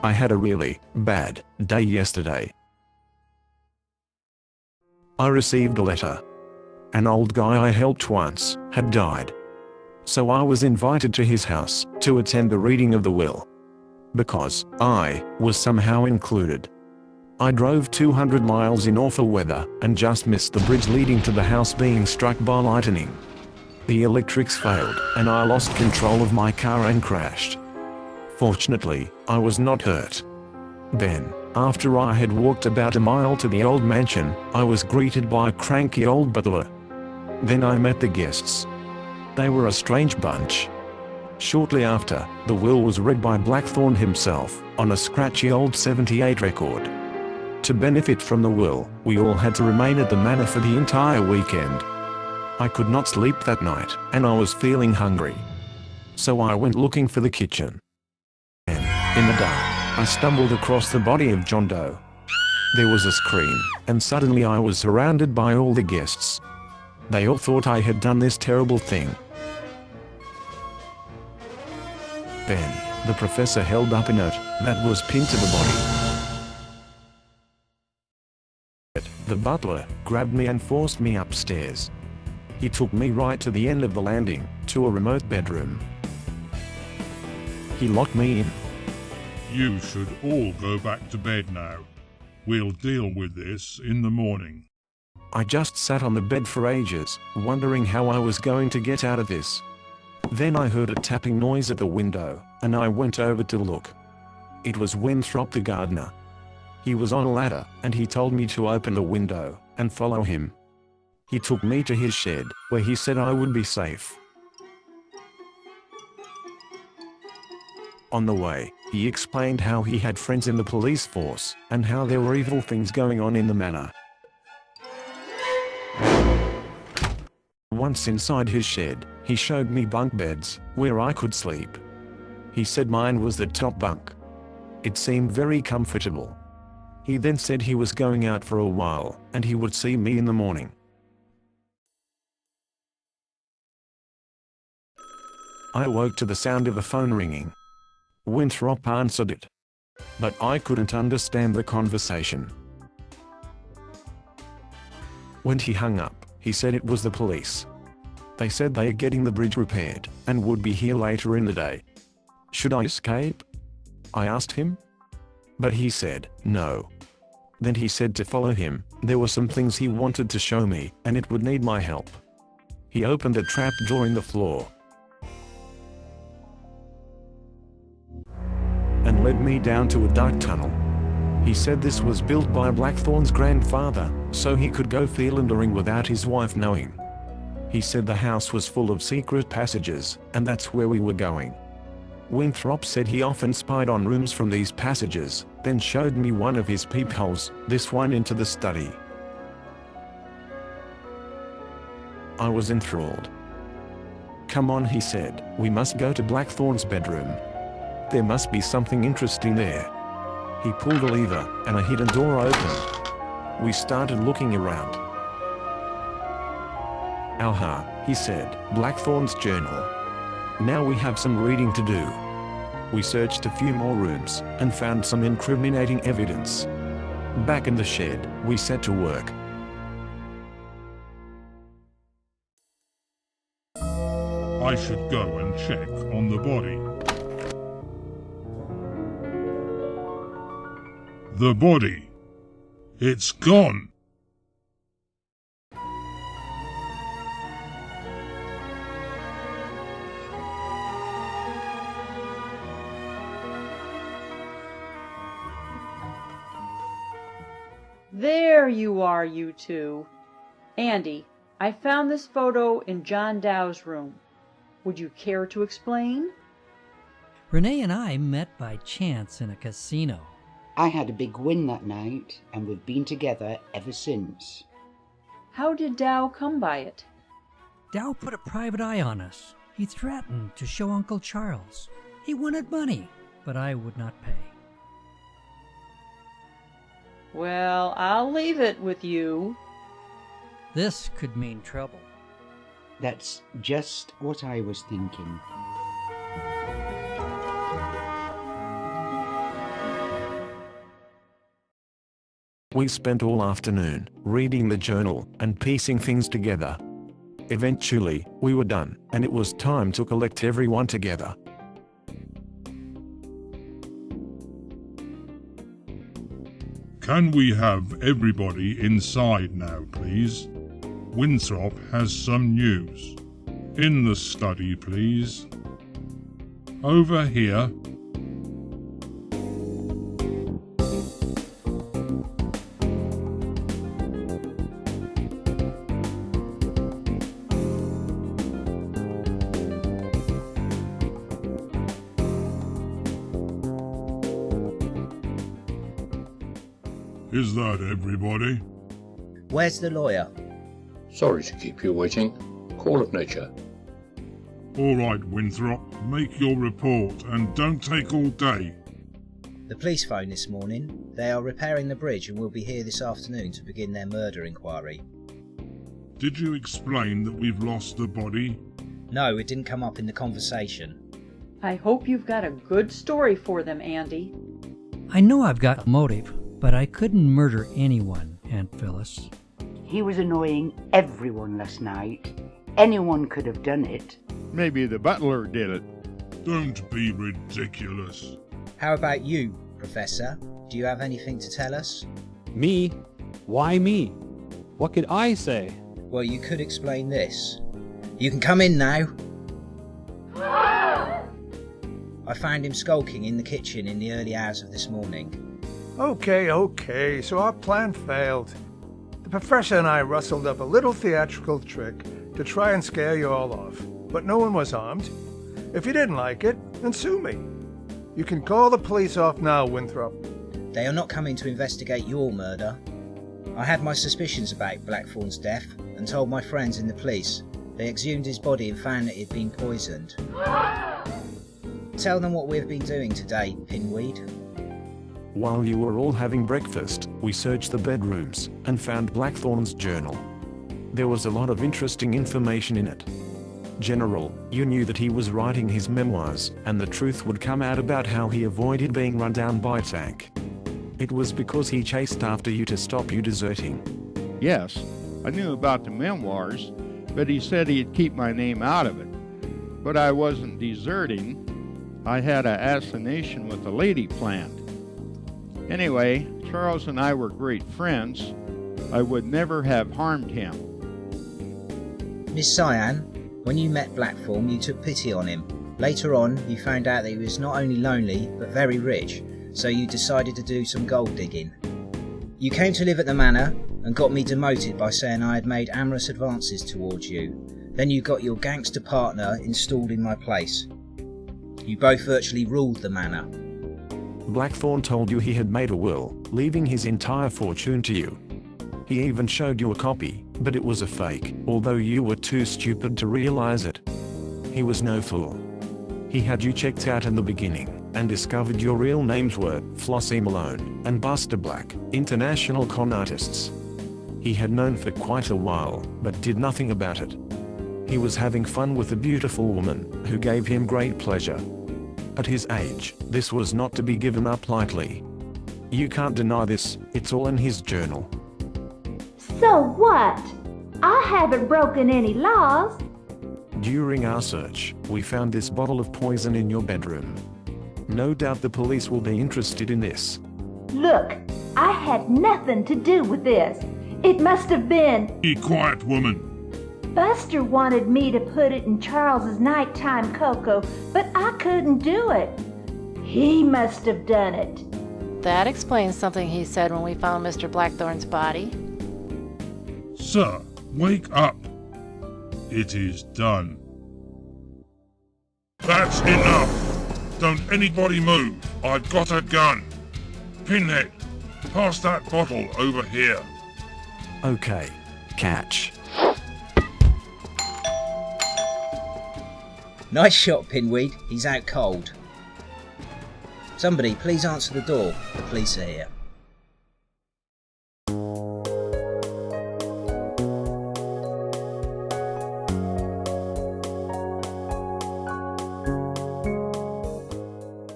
I had a really bad day yesterday. I received a letter. An old guy I helped once had died. So I was invited to his house to attend the reading of the will. Because I was somehow included. I drove 200 miles in awful weather and just missed the bridge leading to the house being struck by lightning. The electrics failed and I lost control of my car and crashed. Fortunately, I was not hurt. Then, after I had walked about a mile to the old mansion, I was greeted by a cranky old butler. Then I met the guests. They were a strange bunch. Shortly after, the will was read by Blackthorne himself, on a scratchy old 78 record. To benefit from the will, we all had to remain at the manor for the entire weekend. I could not sleep that night, and I was feeling hungry. So I went looking for the kitchen. And, in the dark, I stumbled across the body of John Doe. There was a scream, and suddenly I was surrounded by all the guests. They all thought I had done this terrible thing. Then, the professor held up a note that was pinned to the body. The butler grabbed me and forced me upstairs. He took me right to the end of the landing, to a remote bedroom. He locked me in. You should all go back to bed now. We'll deal with this in the morning. I just sat on the bed for ages, wondering how I was going to get out of this. Then I heard a tapping noise at the window, and I went over to look. It was Winthrop the gardener. He was on a ladder, and he told me to open the window and follow him. He took me to his shed, where he said I would be safe. On the way, he explained how he had friends in the police force, and how there were evil things going on in the manor. Once inside his shed, he showed me bunk beds, where I could sleep. He said mine was the top bunk. It seemed very comfortable. He then said he was going out for a while, and he would see me in the morning. I awoke to the sound of a phone ringing. Winthrop answered it. But I couldn't understand the conversation. When he hung up, he said it was the police. They said they are getting the bridge repaired, and would be here later in the day. Should I escape? I asked him. But he said, no. Then he said to follow him. There were some things he wanted to show me, and it would need my help. He opened a trap door in the floor and led me down to a dark tunnel. He said this was built by Blackthorne's grandfather, so he could go philandering without his wife knowing. He said the house was full of secret passages, and that's where we were going. Winthrop said he often spied on rooms from these passages, then showed me one of his peepholes, this one into the study. I was enthralled. Come on, he said, we must go to Blackthorne's bedroom. There must be something interesting there. He pulled a lever, and a hidden door opened. We started looking around. Aha, he said, Blackthorne's journal. Now we have some reading to do. We searched a few more rooms, and found some incriminating evidence. Back in the shed, we set to work. I should go and check on the body. The body. It's gone. There you are, you two. Andy, I found this photo in John Dow's room. Would you care to explain? Renee and I met by chance in a casino. I had a big win that night, and we've been together ever since. How did Dow come by it? Dow put a private eye on us. He threatened to show Uncle Charles. He wanted money, but I would not pay. Well, I'll leave it with you. This could mean trouble. That's just what I was thinking. We spent all afternoon reading the journal and piecing things together. Eventually, we were done, and it was time to collect everyone together. Can we have everybody inside now, please? Winthrop has some news. In the study, please. Over here. Is that everybody? Where's the lawyer? Sorry to keep you waiting. Call of nature. All right, Winthrop, make your report and don't take all day. The police phoned this morning. They are repairing the bridge and will be here this afternoon to begin their murder inquiry. Did you explain that we've lost the body? No, it didn't come up in the conversation. I hope you've got a good story for them, Andy. I know I've got a motive, but I couldn't murder anyone, Aunt Phyllis. He was annoying everyone last night. Anyone could have done it. Maybe the butler did it. Don't be ridiculous. How about you, Professor? Do you have anything to tell us? Me? Why me? What could I say? Well, you could explain this. You can come in now. I found him skulking in the kitchen in the early hours of this morning. Okay, so our plan failed. The professor and I rustled up a little theatrical trick to try and scare you all off, but no one was harmed. If you didn't like it, then sue me. You can call the police off now, Winthrop. They are not coming to investigate your murder. I had my suspicions about Blackthorn's death and told my friends in the police. They exhumed his body and found that he had been poisoned. Tell them what we have been doing today, Pinweed. While you were all having breakfast, we searched the bedrooms and found Blackthorn's journal. There was a lot of interesting information in it. General, you knew that he was writing his memoirs, and the truth would come out about how he avoided being run down by a tank. It was because he chased after you to stop you deserting. Yes, I knew about the memoirs, but he said he'd keep my name out of it. But I wasn't deserting. I had an assignation with a lady planned. Anyway, Charles and I were great friends. I would never have harmed him. Miss Cyan, when you met Blackthorn, you took pity on him. Later on, you found out that he was not only lonely, but very rich, so you decided to do some gold digging. You came to live at the manor and got me demoted by saying I had made amorous advances towards you. Then you got your gangster partner installed in my place. You both virtually ruled the manor. Blackthorn told you he had made a will, leaving his entire fortune to you. He even showed you a copy, but it was a fake, although you were too stupid to realize it. He was no fool. He had you checked out in the beginning, and discovered your real names were Flossie Malone and Buster Black, international con artists. He had known for quite a while, but did nothing about it. He was having fun with a beautiful woman, who gave him great pleasure. At his age, this was not to be given up lightly. You can't deny this, it's all in his journal. So what? I haven't broken any laws. During our search, we found this bottle of poison in your bedroom. No doubt the police will be interested in this. Look, I had nothing to do with this. It must have been... Be quiet, woman. Buster wanted me to put it in Charles's nighttime cocoa, but I couldn't do it. He must have done it. That explains something he said when we found Mr. Blackthorn's body. Sir, wake up. It is done. That's enough. Don't anybody move. I've got a gun. Pinhead, pass that bottle over here. Okay. Catch. Nice shot, Pinweed. He's out cold. Somebody, please answer the door. The police are here.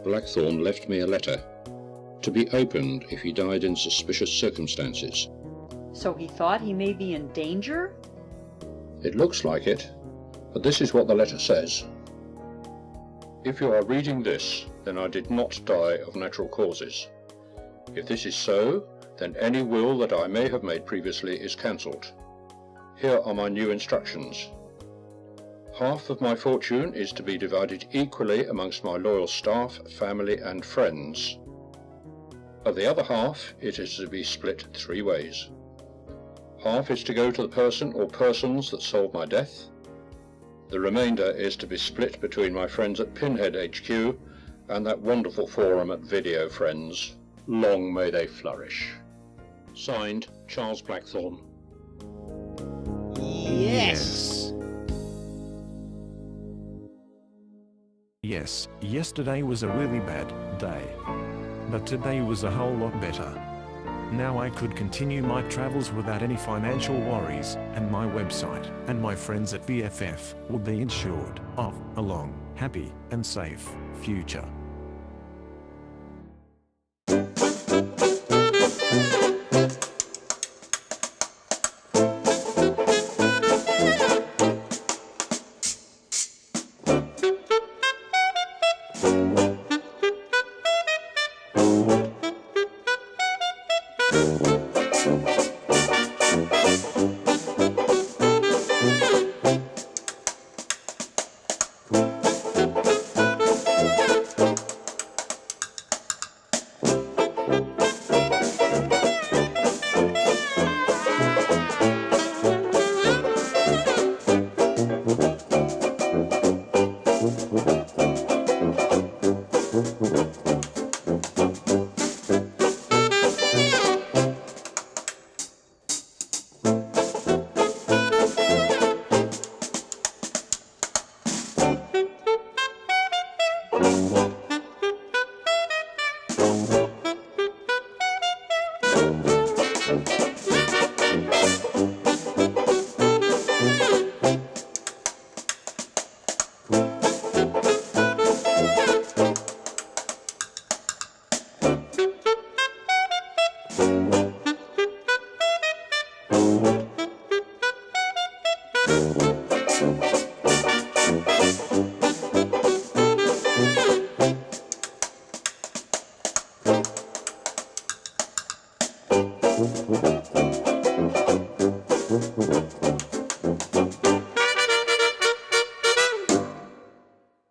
Blackthorn left me a letter. to be opened if he died in suspicious circumstances. So he thought he may be in danger? It looks like it, but this is what the letter says. If you are reading this, then I did not die of natural causes. If this is so, then any will that I may have made previously is cancelled. Here are my new instructions. Half of my fortune is to be divided equally amongst my loyal staff, family and friends. Of the other half, it is to be split 3 ways. Half is to go to the person or persons that solved my death. The remainder is to be split between my friends at Pinhead HQ and that wonderful forum at Video Friends. Long may they flourish. Signed, Charles Blackthorne. Yes! Yes, yesterday was a really bad day. But today was a whole lot better. Now I could continue my travels without any financial worries, and my website and my friends at VFF will be insured of a long, happy, and safe future. Thank you.